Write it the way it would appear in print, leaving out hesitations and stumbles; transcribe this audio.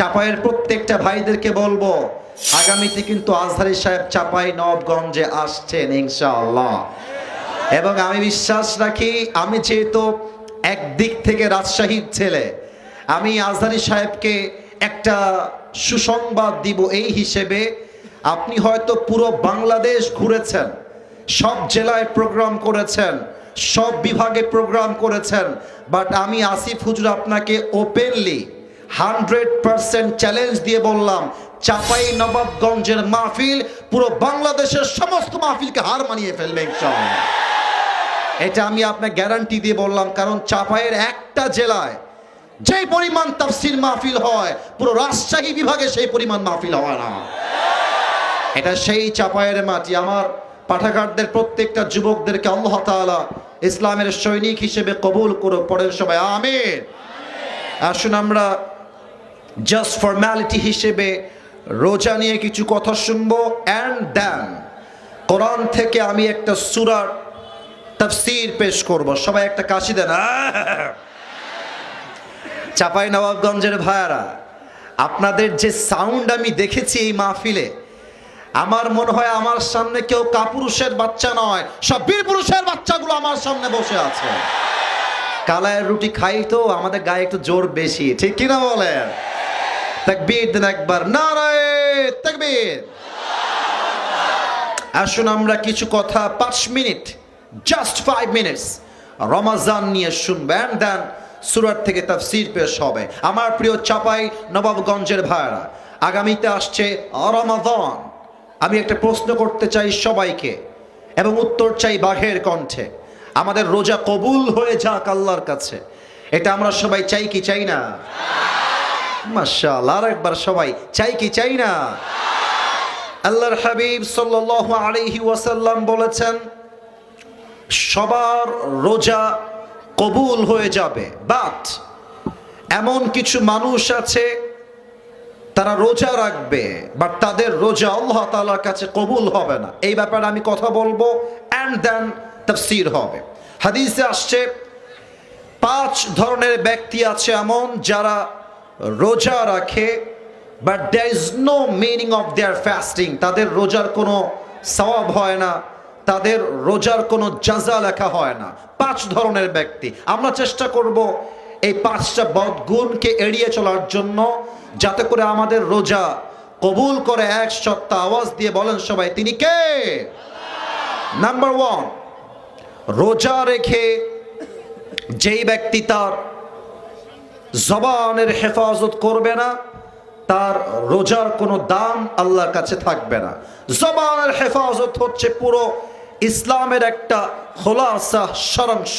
চাপাইয়ের প্রত্যেকটা ভাইদেরকে বলবো, আগামীতে কিন্তু আজহারী সাহেব চাপাই নবাবগঞ্জে আসছেন ইনশাআল্লাহ। এবং আমি বিশ্বাস রাখি, আমি যেহেতু একদিক থেকে রাজশাহীর ছেলে, আমি আজহারী সাহেবকে একটা সুসংবাদ দিব এই হিসেবে, আপনি হয়তো পুরো বাংলাদেশ ঘুরেছেন, সব জেলায় প্রোগ্রাম করেছেন, সব বিভাগে প্রোগ্রাম করেছেন, বাট আমি আসিফ হুজুর আপনাকে ওপেনলি 100% চ্যালেঞ্জ দিয়ে বললাম, চাপাই নবাবগঞ্জের মাহফিল পুরো বাংলাদেশের সমস্ত মাহফিলকে হার মানিয়ে ফেলবে ইনশাআল্লাহ। এটা আমি আপনাকে গ্যারান্টি দিয়ে বললাম, কারণ চাপাইয়ের একটা জেলায় যে পরিমাণ তাফসীর মাহফিল হয়, পুরো রাজশাহী বিভাগে সেই পরিমাণ মাহফিল হয় না। এটা সেই চাপাইয়ের মাটি। আমার পাঠাগারদের প্রত্যেকটা যুবকদেরকে আল্লাহ তাআলা ইসলামের সৈনিক হিসেবে কবুল করুক। পড়েন সবাই আমিন। আসুন আমরা জাস্ট ফর্মালিটি হিসেবে রোজা নিয়ে কিছু কথা শুনবো, অ্যান্ড দেন কোরআন থেকে আমি একটা সূরার তাফসীর পেশ করব। সবাই একটা কাশি দেন। চাপাই নবাবগঞ্জের ভাইয়ারা, আপনাদের যে সাউন্ড আমি দেখেছি এই মাহফিলে, আমার মনে হয় আমার সামনে কেউ কাপুরুষের বাচ্চা নয়, সব বীর পুরুষের বাচ্চাগুলো আমার সামনে বসে আছে। কালায়ের রুটি খাই তো আমাদের গায়ে একটু জোর বেশি, ঠিক কিনা বলেন? তাকবীর দেন একবার, নারায়ে তাকবীর। আসুন আমরা কিছু কথা 5 মিনিট, জাস্ট 5 মিনিটস রমাজান নিয়ে শুনবেন, দেন সূরা থেকে তাফসীর পেশ হবে। আমার প্রিয় চাপাই নবাবগঞ্জের ভাইরা, আগামীতে আসছে রমাদান। আমি একটা প্রশ্ন করতে চাই সবাইকে, এবং উত্তর চাই বাঘের কণ্ঠে। আমাদের রোজা কবুল হয়ে যাক আল্লাহর কাছে, এটা আমরা সবাই চাই কি চাই না? মাশাআল্লাহ, আরেকবার সবাই চাই কি চাই না? আল্লাহর হাবিব সাল্লাল্লাহু আলাইহি ওয়াসাল্লাম বলেছেন, সবার রোজা কবুল হয়ে যাবে, বাট এমন কিছু মানুষ আছে তারা রোজা রাখবে, বাট তাদের রোজা আল্লাহ তাআলার কাছে কবুল হবে না। এই ব্যাপারে আমি কথা বলবো, অ্যান্ড দেন তাফসীর হবে। হাদিসে আসছে 5 ধরনের ব্যক্তি আছে এমন, যারা রোজা রাখে but there is no meaning of their fasting. তাদের রোজার কোনো সওয়াব হয় না, তাদের রোজার কোনো জাযা লেখা হয় না। 5 ধরনের ব্যক্তি। আমরা চেষ্টা করব এই 5টা বদগুণকে এড়িয়ে চলার জন্য, যাতে করে আমাদের রোজা কবুল করে। এক সত্তা আওয়াজ দিয়ে বলেন সবাই, তিনি কে? নাম্বার 1, রোজা রেখে যেই ব্যক্তি তার জবানের হেফাজত করবে না, তার রোজার কোনো দাম আল্লাহর কাছে থাকবে না। জবানের হেফাজত হচ্ছে পুরো ইসলামের একটা খোলাসা সারাংশ।